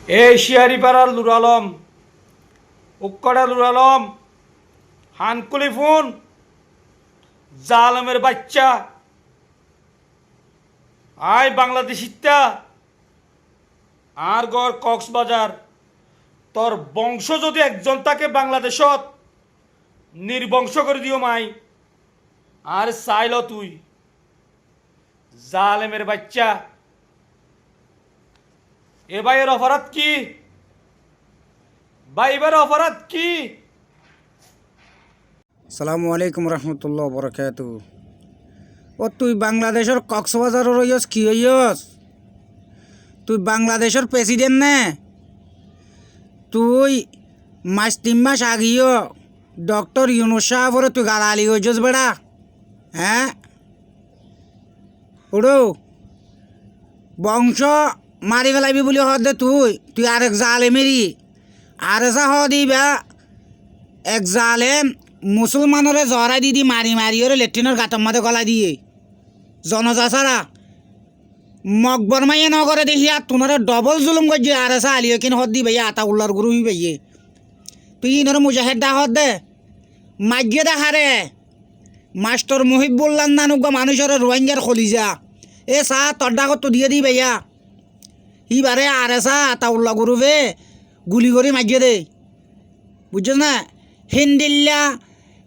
এই শিয়ারিপাড়ার লুরালম উক্কড়া লুরালম হানকুলি ফোন জালমের বাচ্চা আয় বাংলাদেশিটা আর গড় কক্সবাজার তোর বংশ যদি একজন থাকে বাংলাদেশত নির্বংশ করে দিও মাই আর চাইল তুই জালেমের বাচ্চা এ ভাইয়ের অপরাধ কি ভাইবার অপরাধ কি? সালামু আলাইকুম রহমতুল্লাহ বরকাত। ও তুই বাংলাদেশের কক্সবাজার রইস কি হইস? তুই বাংলাদেশের প্রেসিডেন্ট নে? তুই মাস 3 মাস আগিও ডক্টর ইউনুস সাহেবরে তুই গালালি হইস বেড়া, হ্যাঁ? ওড়ো বংশ মারি ফেলাবি বলি হদ দে তুই আরেক জালেমেরি আর এসা হ দিবা এক জালেম মুসলমানরে জহরাই দি মারি মারি ওরে লেট্রিনের গাতর মাঝে গলা দিয়ে জনজা ছাড়া মকবর মাইয়ে নগরে দেখি আর তোমার ডবল জুলুম করছে আর এসা আলিও কিন হদ দি ভাইয়া আতা উল্লার গুরু হি ভাইয়ে তুই ইনরে মুজাহেদ দা হদ দে মাগিয়ে দেখা রে মাস্টার মুহিবুল্লাহ নানুক মানুষের রোহিঙ্গার খলিজা এ চা তোর ডাকত তো দিয়ে দি ভাইয়া ইবারে আর এসা আতা উল্লা গুরুবে গুলি করে মাগিয়ে দে, বুঝছ না?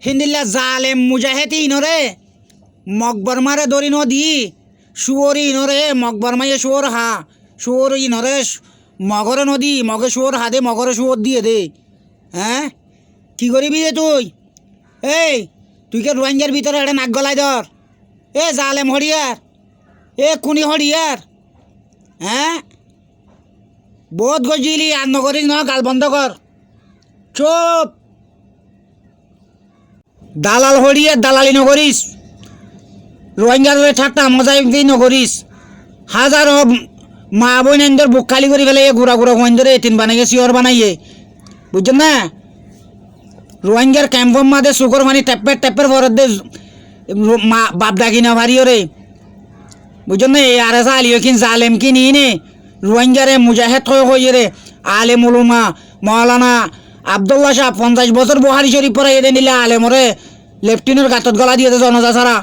হিন্দিল্লা জালেম মুজাহেদি ইনরে মকবর মারে দরি নদী শুয়োর ইনরে মকবর মাইয়ে শুয়োর হা শুয়োর ইনরে মগরে নদী মগে শুয়োর হা দে মগরে শুয়োর দিয়ে দে, হ্যাঁ? কি করবি রে তুই কে রোহিঙ্গার ভিতরে এটা নাক গলাই ধর এ জালেম হরিয়ার এ কুনি হরিয়ার, হ্যাঁ? বহুত গজিলি আর নগরিস ন গাল বন্ধ কর চুপ। দালাল হরিয়ে দালালি নগরিস রোহিঙ্গার ঠাট্টা মজাই নগরিস হাজারো মা বোনদের বুক খালি করে ফেলে ঘুরা ঘুরা গোয়েন্দরে তিন বানাইয়ে শিওর বানাইয়ে, বুঝছেন না? রোহিঙ্গার ক্যাম্পর মাঝে সুগর মানি টেপের ভরত দে বাপ ডাকি না ভারি রে, বুঝছেন না? এই আর এসা আলিও কিন জালেম কি নিয়ে নে রোহিঙ্গারে মুজাহেদ হয়ে রে আলেম উলুমা মৌলানা আবদুল্লাহ শাহ 50 বছর বুহারি শরীফ পরে এদে নিলে আলেমরে লেফটিনের গাতত গলা দিয়ে জনজা ছাড়া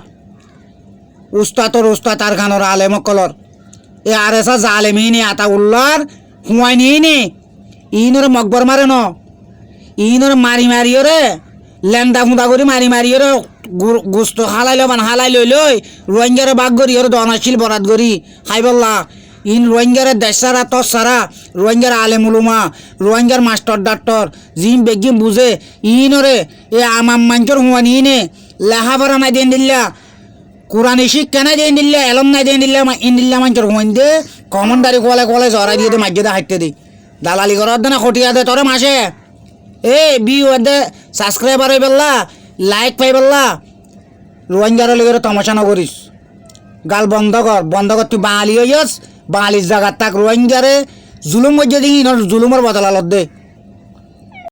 উস্তাদ আর খানোর আলেম কলর এ আর এসা জালেমি নে আতা উল্লার হুয়াই নিয়ে নে ইনরে মকবর মারে ন ইনরে মারি মারিও রে লেন্দা ফুঁদা করে মারি মারিও রে গোস্ত হালাই লই রোহিঙ্গারে বাঘ করি ওর দনাশীল বরাত করি খাইবল্লা ইন রোহিঙ্গারে দেশ সারা তস সারা রোহিঙ্গার আলেম উলুমা রোহিঙ্গার মাস্টার ডাক্তার জিম বেগিম বুঝে ইনরে এ আমাম মাঞ্চর হুয়ান ইনে লেহাপড়া নাই দেন দিল্লা কোরআনি শিক্ষা নাই দেন দিল্লা এলম নাই দেন দিল্লা ইন দিল্লা মাঞ্চর হুয়ান দে কমনদারি কলে জড়াই দিয়ে দে মাঝে দে হাঁটতে দে দালালি করার দে না খটিয়া দে তোরে মাসে এ বিউ দে সাবস্ক্রাইবার হয়ে পেল্লা লাইক পাই পেল্লা রোহিঙ্গার লিগে তমাশা নকরিস গাল বন্ধ কর তুই বাঙালি হইস বাঙালির জায়গার তাক রোহিঙ্গারে জুলুম মধ্যে দেখি জুলুমের বদলালত দে।